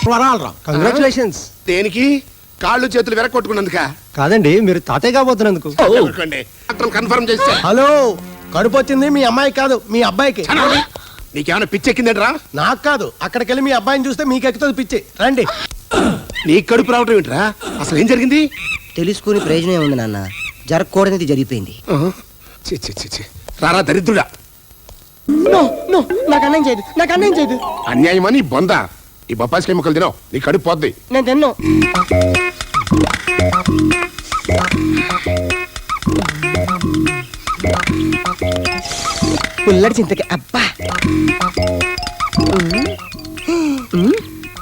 స్వరాలరా. Congratulations. దేనికి? కాళ్ళు చేతులు వెరక్కొట్టుకున్నందుక? కాదండి, మీరు తాతయ్య కాబోతున్నందుకు. డాక్టర్ కన్ఫర్మ్ చేస్తే. హలో, కడుపు వచ్చింది మీ అమ్మాయి కాదు మీ అబ్బాయికి. నీకేమైనా పిచ్చెక్కిందంటరా? నాకు కాదు, అక్కడికి వెళ్ళి మీ అబ్బాయిని చూస్తే మీకు ఎక్కుతుంది పిచ్చి. రండి. నీ కడుపు రావటం ఏంట్రా? అసలు ఏం జరిగింది? తెలుసుకుని ప్రయోజనం ఉంది నాన్న. జరగకూడనిది జరిగిపోయింది. చి చి చి చి. రారా దరిద్రుడా. నాకు అన్నం చేయదు, నాకు అన్నం చేయదు. అన్యాయమని బొంద. ఈ బొప్పాసి ముక్కలు తినవు, నీ కడుపు పోద్ది. నేను తిన్ను. పుల్లడి చింతకి అబ్బా.